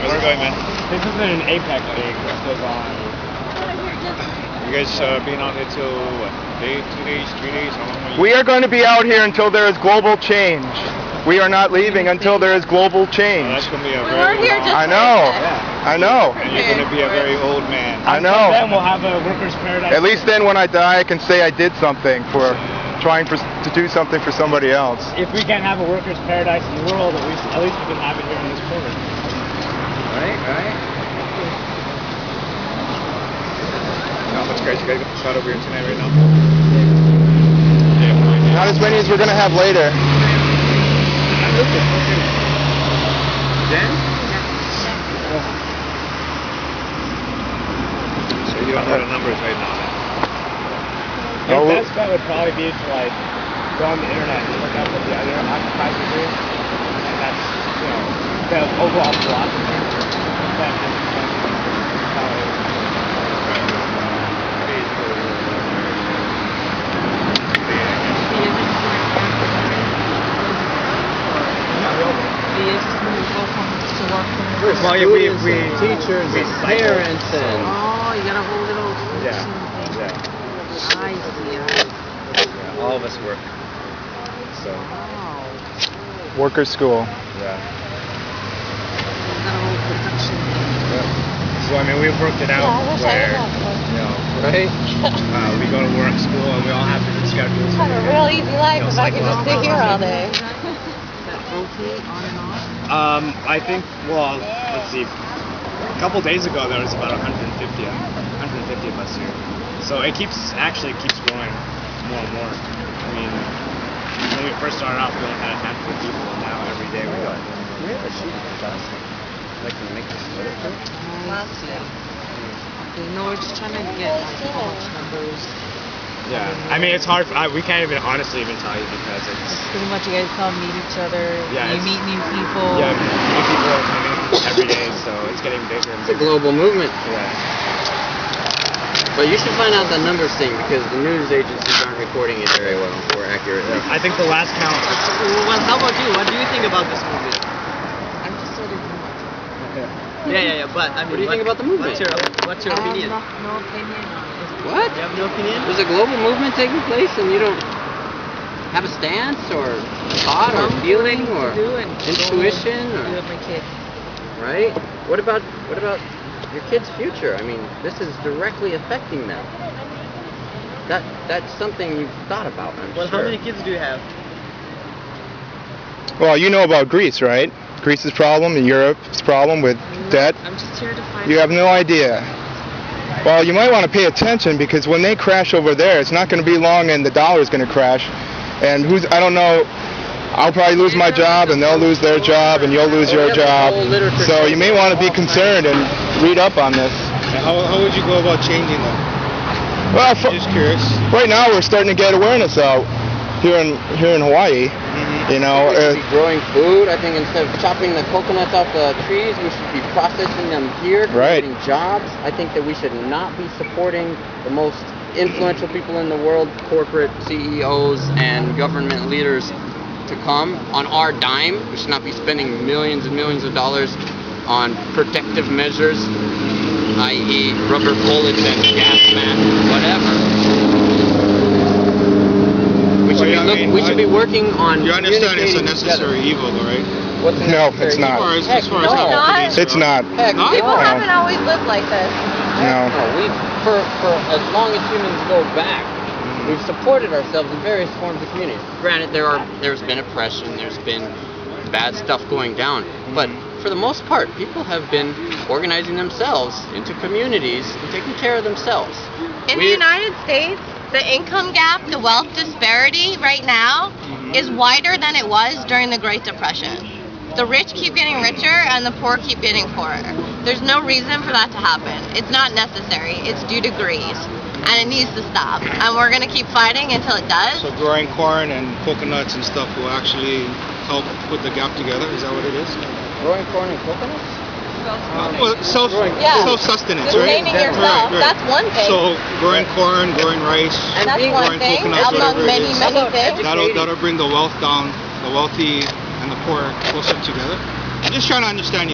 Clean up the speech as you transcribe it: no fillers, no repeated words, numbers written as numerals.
How's it going, man? This is an Apex league that goes on. You guys being out here till what? 2 days, 3 days? How long are you? We are going to be out here until there is global change. We are not leaving until there is global change. That's going to be a We very were here long... just I know. I know. And you're going to be a very old man. I know. Then we'll have a workers' paradise. At least then when I die, I can say I did something for to do something for somebody else. If we can't have a workers' paradise in the world, at least we can have it here in this corner. Right. How much guys you got to get the shot over here tonight right now? Not as many as we're going to have later. Jen? So you don't know the numbers right now, then? Your best bet would probably be to like go on the internet and look up what the other occupiers do, and that's the overall philosophy. That is Well, we teachers and parents and... Oh, you got a whole little... Yeah. I see. Yeah, all of us work. So, Wow. Workers' school. yeah. You got a whole production. So, I mean, we've worked it out where, Right? we go to work, school, and we all have different schedules. I have a real easy life if I could just sit here all day. That rotate on and off. I think, well, let's see. A couple days ago, there was about 150 of us here. So it actually keeps growing more and more. I mean, when we first started off, we only had a handful of people, and now every day we got. We have a sheet of plastic. Like to make this better. I see. Okay, no, we're just trying to get like college numbers. Yeah, I mean, it's hard. We can't even honestly even tell you because it's. Pretty much you guys come meet each other. Yeah, You meet new people. Yeah, new people are coming every day, so it's getting bigger and It's a bigger. global movement. Yeah. But you should find out the numbers thing because the news agencies aren't reporting it very well or accurately. I think the last count. Well, how about you? What do you think about this movement? I'm just sort of new. Yeah. But I mean, What do you think about the movement? What's your opinion? No opinion on it. What? You have no opinion? There's a global movement taking place and you don't have a stance or thought or feeling or intuition Do or with my kid. right? What about your kid's future? I mean, this is directly affecting them. That's something you've thought about, I'm Well, sure. how many kids do you have? Well, you know about Greece, right? Greece's problem and Europe's problem with debt. I'm just here to find You have no idea. Well, you might want to pay attention because when they crash over there, it's not going to be long and the dollar is going to crash. And I don't know, I'll probably lose my job and they'll lose their job and you'll lose your job. So you may want to be concerned and read up on this. How would you go about changing them? Well, Just curious. right now we're starting to get awareness out here in Hawaii. You know, We should be growing food. I think instead of chopping the coconuts off the trees, we should be processing them here, creating jobs. I think that we should not be supporting the most influential people in the world, corporate CEOs and government leaders, to come on our dime. We should not be spending millions and millions of dollars on protective measures, i.e. rubber bullets and gas masks, whatever. We should be working on. You understand it's a communicating necessary together. evil, though, right? What's a No, necessary it's not. evil? As far as Heck, how no. police It's not. Heck, no. People haven't always lived like this. No. No, for as long as humans go back, we've supported ourselves in various forms of community. Granted, there's been oppression, there's been bad stuff going down, but for the most part, people have been organizing themselves into communities and taking care of themselves. In the United States, the income gap, the wealth disparity right now is wider than it was during the Great Depression. The rich keep getting richer and the poor keep getting poorer. There's no reason for that to happen. It's not necessary. It's due to greed. And it needs to stop. And we're going to keep fighting until it does. So growing corn and coconuts and stuff will actually help put the gap together? Is that what it is? Growing corn and coconuts? Well, self-sustenance, right? Sustaining yourself, that's one thing. So growing corn, growing rice, That's one growing thing, coconuts, among whatever it many, is, many things. that'll bring the wealth down, the wealthy and the poor closer together. I'm just trying to understand